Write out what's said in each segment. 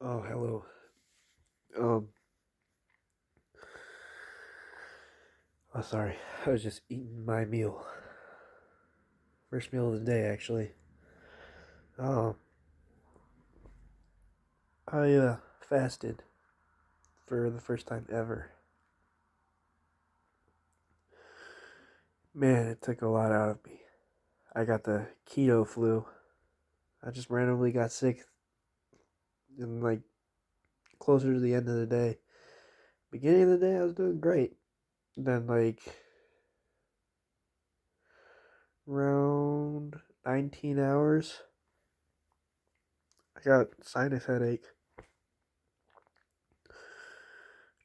Oh, hello. Um, oh, sorry. I was just eating my meal. First meal of the day, actually. Um, I fasted for the first time ever. Man, it took a lot out of me. I got the keto flu. I just randomly got sick and like closer to the end of the day. Beginning of the day, I was doing great. Then around 19 hours, I got sinus headache.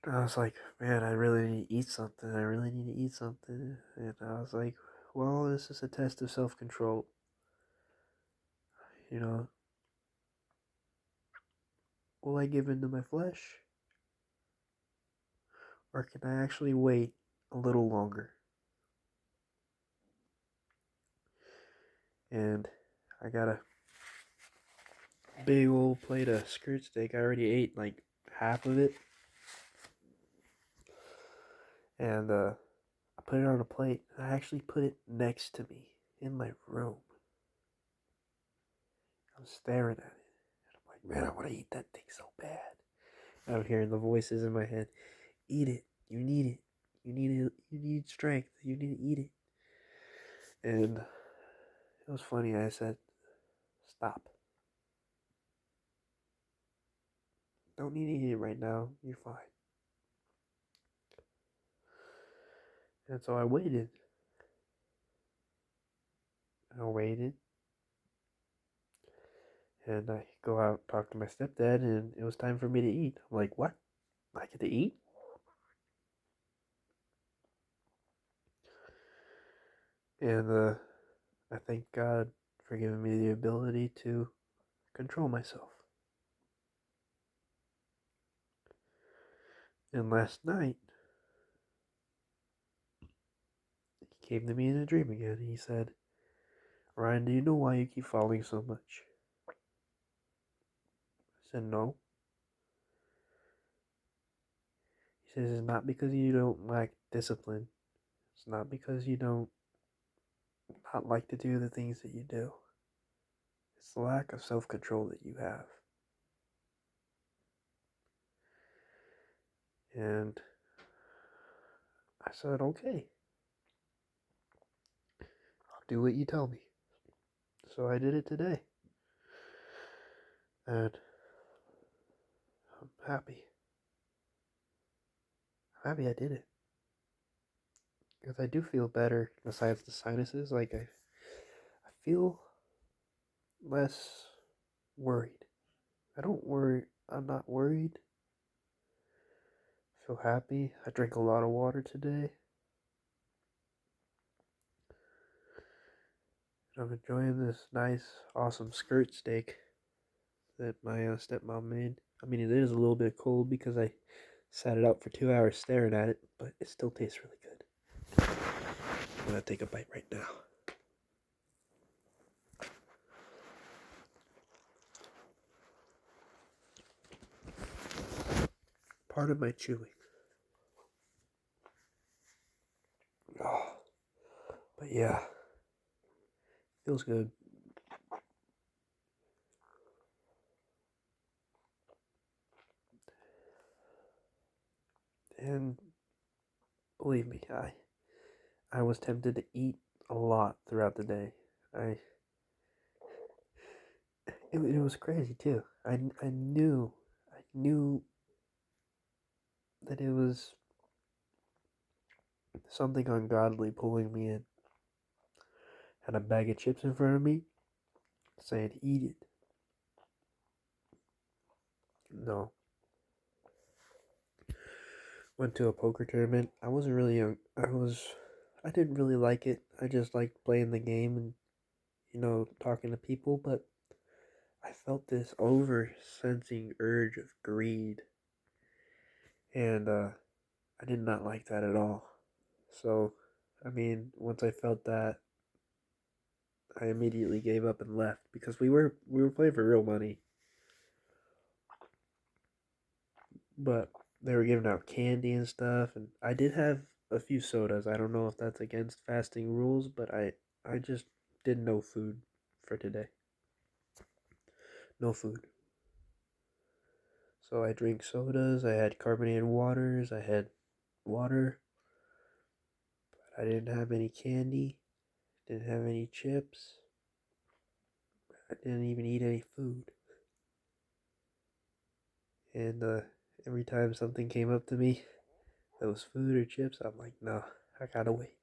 I was like, man, I really need to eat something. I really need to eat something. And I was like, well, this is a test of self control. You know, will I give in to my flesh? Or can I actually wait a little longer? And I got a big old plate of skirt steak. I already ate like half of it. And I put it on a plate. And I actually put it next to me in my room. I'm staring at it. And I'm like, man, I want to eat that thing so bad. I'm hearing the voices in my head. Eat it. You need it. You need it. You need strength. You need to eat it. And it was funny. I said, "Stop. Don't need to eat it right now. You're fine." And so I waited. And I waited. And I go out and talk to my stepdad, and it was time for me to eat. I'm like, "What? I get to eat?" And I thank God for giving me the ability to control myself. And last night, he came to me in a dream again. He said, "Ryan, do you know why you keep falling so much?" I said, "No." He says, "It's not because you don't lack discipline. It's not because you don't not like to do the things that you do. It's the lack of self control that you have." And I said, "Okay, I'll do what you tell me." So I did it today. And I'm happy. I'm happy I did it. Because I do feel better besides the sinuses. I feel less worried. I don't worry. I'm not worried. I feel happy. I drank a lot of water today. I'm enjoying this nice, awesome skirt steak that my stepmom made. I mean, it is a little bit cold because I sat it out for 2 hours staring at it, but it still tastes really good. I'm gonna take a bite right now. Part of my chewing. Oh, but yeah, feels good. And believe me, I was tempted to eat a lot throughout the day. It was crazy too. I knew that it was something ungodly pulling me in. Had a bag of chips in front of me, saying eat it. No. Went to a poker tournament. I wasn't really young. I didn't really like it. I just liked playing the game and talking to people, but I felt this over sensing urge of greed, and I did not like that at all. So, I mean, once I felt that, I immediately gave up and left because we were playing for real money. but they were giving out candy and stuff, and I did have a few sodas. I don't know if that's against fasting rules, but I just did no food for today. No food. So I drink sodas, I had carbonated waters, I had water, but I didn't have any candy, didn't have any chips, I didn't even eat any food. And every time something came up to me that was food or chips, I'm like, no, I gotta wait.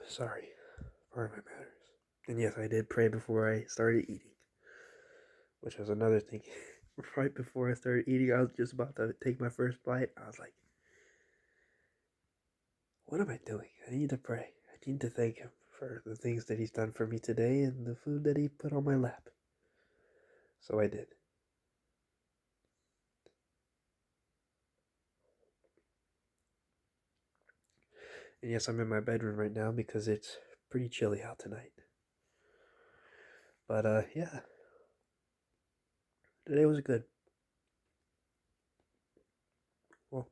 Sorry, pardon my manners. And yes, I did pray before I started eating, which was another thing. Right before I started eating, I was just about to take my first bite. I was like, what am I doing? I need to pray. I need to thank him for the things that he's done for me today and the food that he put on my lap. So I did. And yes, I'm in my bedroom right now because it's pretty chilly out tonight. But yeah, today was good. Well,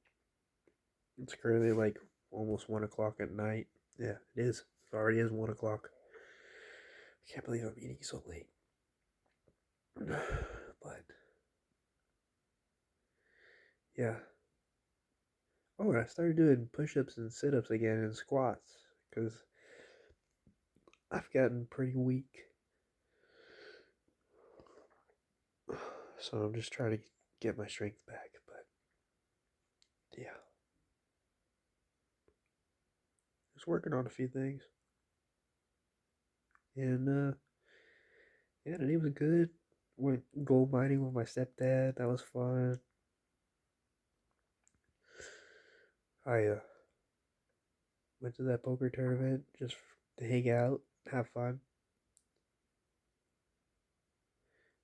it's currently like almost 1 o'clock at night. Yeah, it is. It already is 1 o'clock. I can't believe I'm eating so late. But yeah. Oh, and I started doing push-ups and sit-ups again and squats because I've gotten pretty weak. So I'm just trying to get my strength back. But yeah, just working on a few things. And yeah, the day was good. Went gold mining with my stepdad. That was fun. I went to that poker tournament just to hang out, have fun.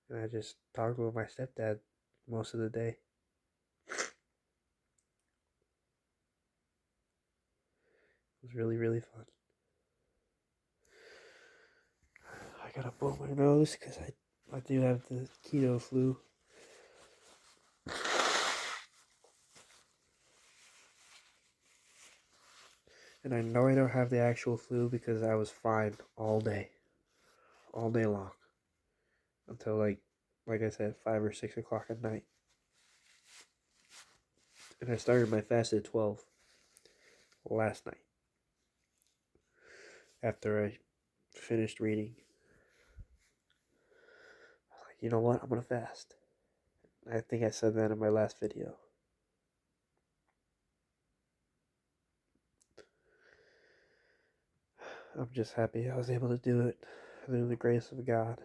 And I just talked with my stepdad most of the day. It was really, really fun. I gotta blow my nose because I do have the keto flu. And I know I don't have the actual flu because I was fine all day long, until like I said, 5 or 6 o'clock at night. And I started my fast at 12 last night after I finished reading. I was like, you know what? I'm gonna fast. I think I said that in my last video. I'm just happy I was able to do it through the grace of God.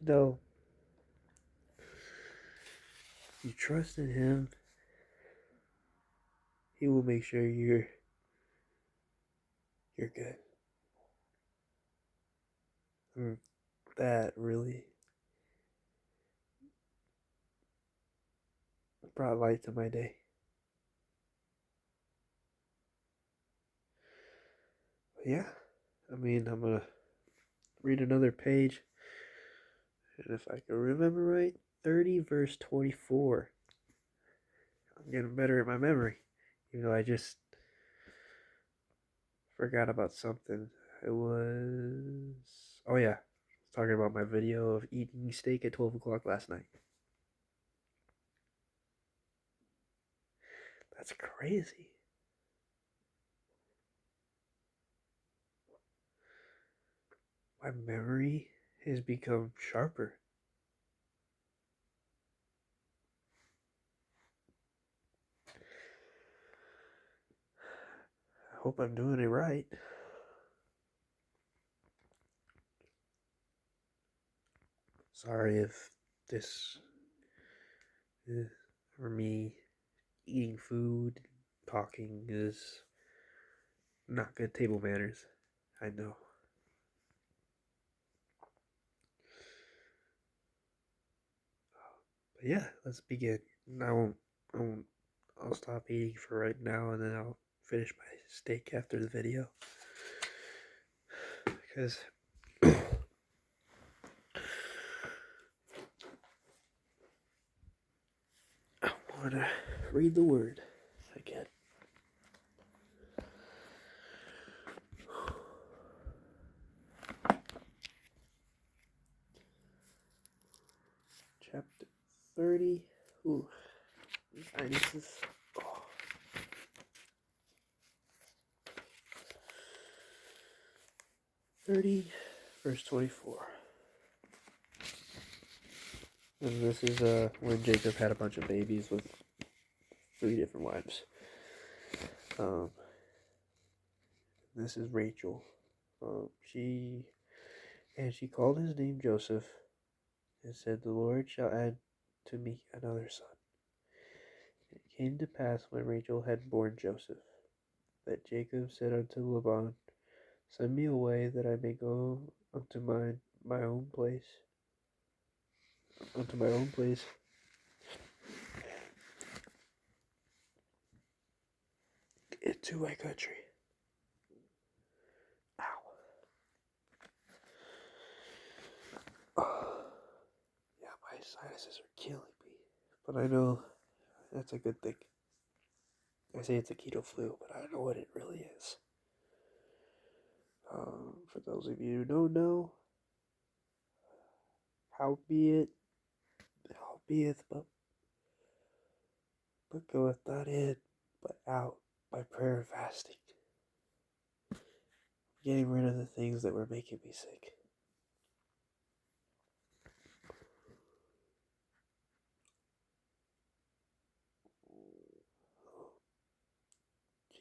No, if you trust in Him, He will make sure you're good. And that really brought light to my day. But yeah, I mean, I'm gonna read another page, and if I can remember right, 30 verse 24. I'm getting better at my memory, even though I just forgot about something. It was, oh yeah, I was talking about my video of eating steak at 12 o'clock last night. That's crazy. My memory has become sharper. I hope I'm doing it right. Sorry if this is, for me, eating food, talking is not good table manners. I know. But yeah, let's begin. I won't I'll stop eating for right now and then I'll finish my steak after the video. Because I want to read the word again. Chapter 30. Ooh, sinuses. Oh. 30, verse 24. And this is when Jacob had a bunch of babies with 3 different wives. This is Rachel. She called his name Joseph and said, "The Lord shall add to me another son." It came to pass when Rachel had borne Joseph, that Jacob said unto Laban, "Send me away that I may go unto my own place, into my country." Ow. Yeah, my sinuses are killing me. But I know that's a good thing. I say it's a keto flu, but I don't know what it really is. For those of you who don't know, howbeit, but goeth not in, but out by prayer and fasting. Getting rid of the things that were making me sick.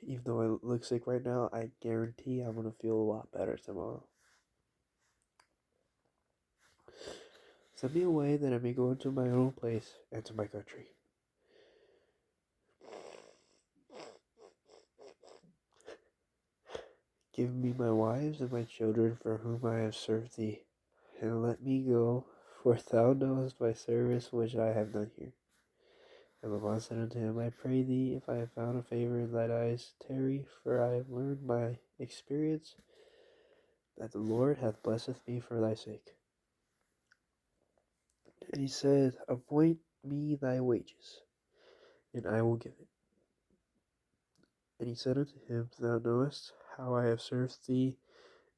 Even though I look sick right now, I guarantee I'm going to feel a lot better tomorrow. Send me away that I may go into my own place and to my country. Give me my wives and my children for whom I have served thee, and let me go, for thou knowest my service which I have done here. And Laban said unto him, I pray thee, if I have found a favor in thine eyes, tarry, for I have learned my experience, that the Lord hath blessed me for thy sake. And he said, Appoint me thy wages, and I will give it. And he said unto him, Thou knowest how I have served thee,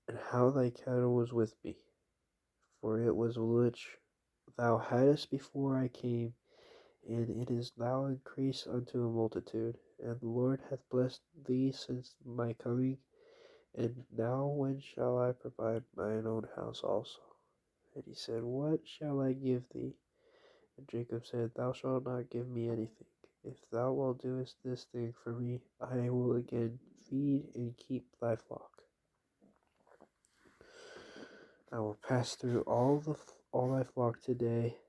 and how thy cattle was with me. For it was which thou hadst before I came, and it is now increased unto a multitude. And the Lord hath blessed thee since my coming. And now when shall I provide mine own house also? And he said, What shall I give thee? And Jacob said, Thou shalt not give me anything. If thou wilt doest this thing for me, I will again feed and keep thy flock. I will pass through all thy flock today,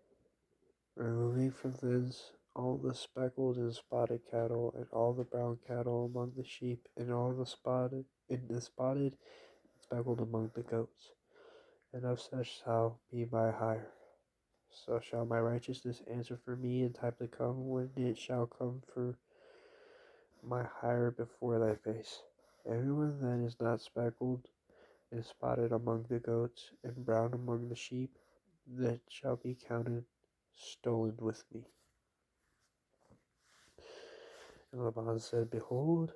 removing from thence all the speckled and spotted cattle, and all the brown cattle among the sheep, and all the spotted and speckled among the goats. And of such shall be my hire. So shall my righteousness answer for me in time to come, when it shall come for my hire before thy face. Everyone that is not speckled and spotted among the goats, and brown among the sheep, that shall be counted stolen with me. And Laban said, Behold,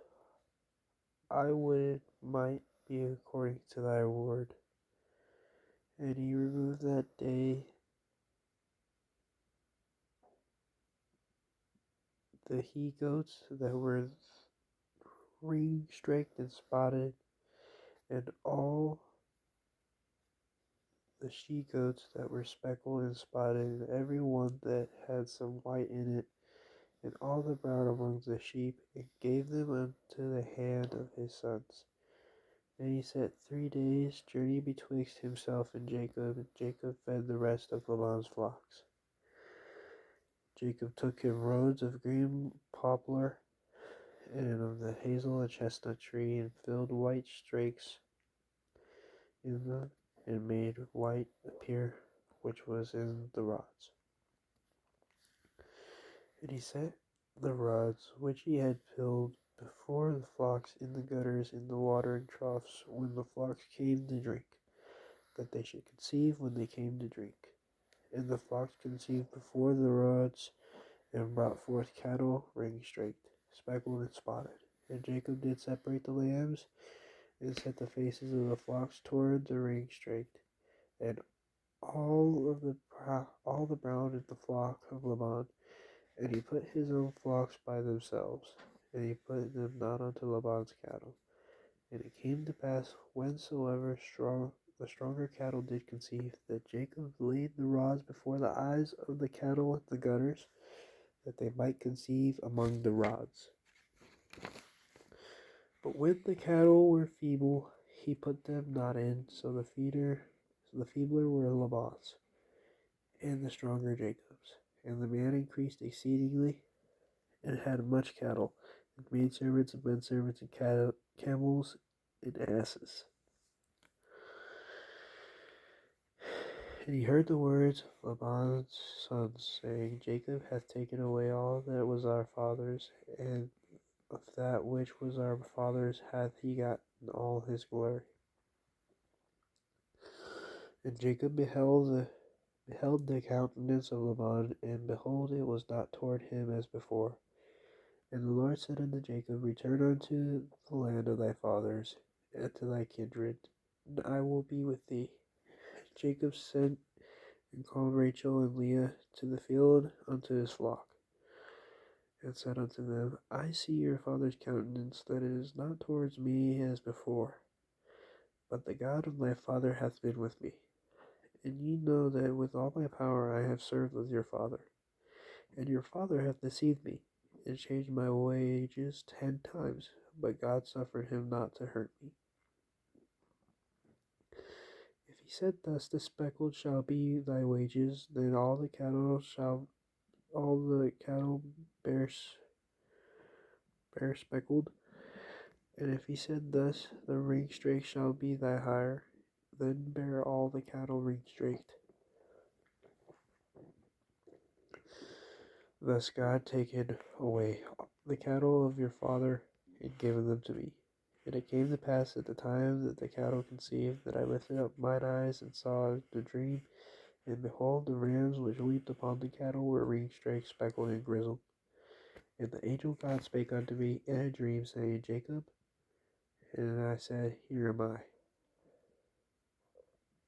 I would it might be according to thy word. And he removed that day the he goats that were ring-streaked and spotted, and all the she goats that were speckled and spotted, and every one that had some white in it, and all the brown among the sheep, and gave them unto the hand of his sons. And he set 3 days' journey betwixt himself and Jacob fed the rest of Laban's flocks. Jacob took him rods of green poplar, and of the hazel and chestnut tree, and filled white strakes in them, and made white appear which was in the rods. And he set the rods which he had filled before the flocks in the gutters in the watering troughs when the flocks came to drink, that they should conceive when they came to drink. And the flocks conceived before the rods, and brought forth cattle ring-straked, speckled and spotted. And Jacob did separate the lambs, and set the faces of the flocks toward the ring-straked, and all the brown in the flock of Laban. And he put his own flocks by themselves, and he put them not unto Laban's cattle. And it came to pass, whensoever the stronger cattle did conceive, that Jacob laid the rods before the eyes of the cattle at the gutters, that they might conceive among the rods. But when the cattle were feeble, he put them not in, so the feebler were Laban's, and the stronger Jacob's. And the man increased exceedingly, and had much cattle, and maidservants and menservants, and camels and asses. And he heard the words of Laban's sons, saying, Jacob hath taken away all that was our father's, and of that which was our father's hath he gotten all his glory. And Jacob beheld the countenance of Laban, and behold, it was not toward him as before. And the Lord said unto Jacob, Return unto the land of thy fathers, and to thy kindred, and I will be with thee. Jacob sent and called Rachel and Leah to the field unto his flock, and said unto them, I see your father's countenance, that it is not towards me as before, but the God of my father hath been with me. And ye know that with all my power I have served with your father. And your father hath deceived me, and changed my wages 10 times, but God suffered him not to hurt me. If he said thus, the speckled shall be thy wages, then all the cattle bear speckled. And if he said thus, the ring-straked shall be thy hire, then bear all the cattle ring-straked. Thus God taken away the cattle of your father, and given them to me. And it came to pass at the time that the cattle conceived, that I lifted up mine eyes and saw the dream, and behold, the rams which leaped upon the cattle were ring-straked, speckled, and grizzled. And the angel God spake unto me in a dream, saying, Jacob. And I said, Here am I.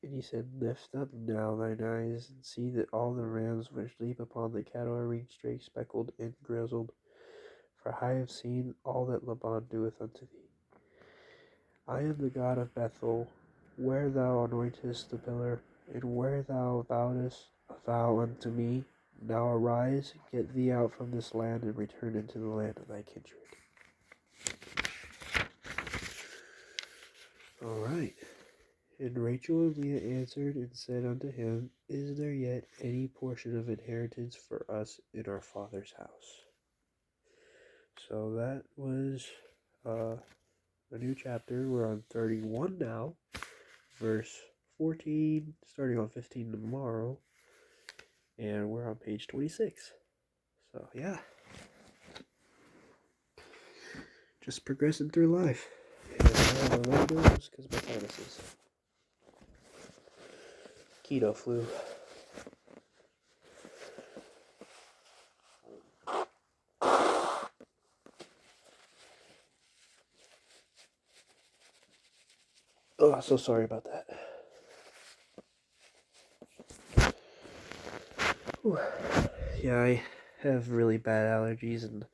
And he said, Lift up now thine eyes, and see that all the rams which leap upon the cattle are ring-straked, speckled, and grizzled. For I have seen all that Laban doeth unto thee. I am the God of Bethel, where thou anointest the pillar, and where thou vowedest a vow unto me. Now arise, get thee out from this land, and return into the land of thy kindred. All right. And Rachel and Leah answered and said unto him, Is there yet any portion of inheritance for us in our father's house? So that was a new chapter. We're on 31 now, verse 14, starting on 15 tomorrow, and we're on page 26. So yeah, just progressing through life. And I have a red nose because my sinuses. Keto flu. Oh, so sorry about that. Whew. Yeah, I have really bad allergies, and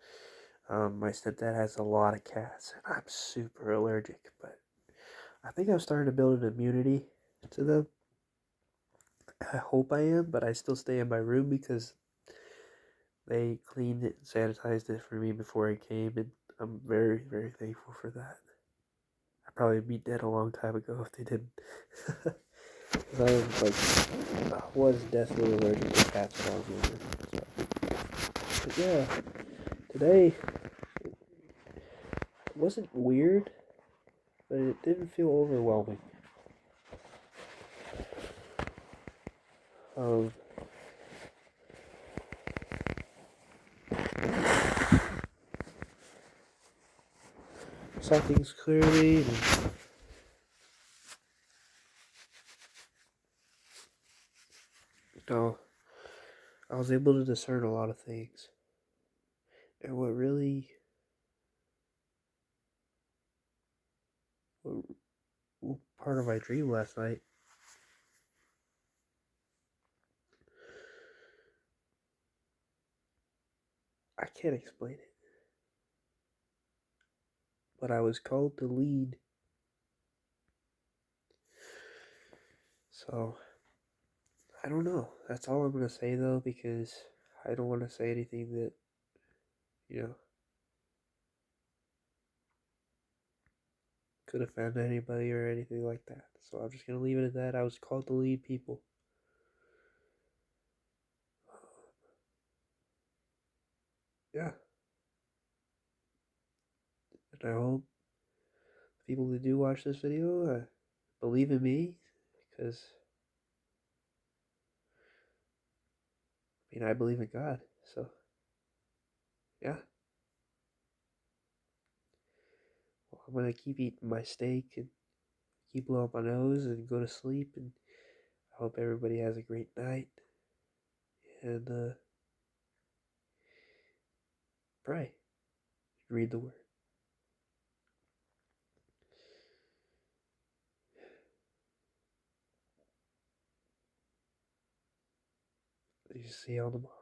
my stepdad has a lot of cats, and I'm super allergic, but I think I'm starting to build an immunity to them. I hope I am, but I still stay in my room because they cleaned it and sanitized it for me before I came, and I'm very, very thankful for that. I'd probably be dead a long time ago if they didn't. Because I was definitely allergic to cats when I was younger. So. But yeah, today it wasn't weird, but it didn't feel overwhelming. saw things clearly. And, I was able to discern a lot of things. And what part of my dream last night, I can't explain it. But I was called to lead. So, I don't know. That's all I'm going to say, though, because I don't want to say anything that, you know, could offend anybody or anything like that. So I'm just going to leave it at that. I was called to lead people. Yeah. And I hope people who do watch this video believe in me, because, I believe in God. So, yeah. Well, I'm going to keep eating my steak and keep blowing my nose and go to sleep. And I hope everybody has a great night. And pray. Read the word. You see you all tomorrow.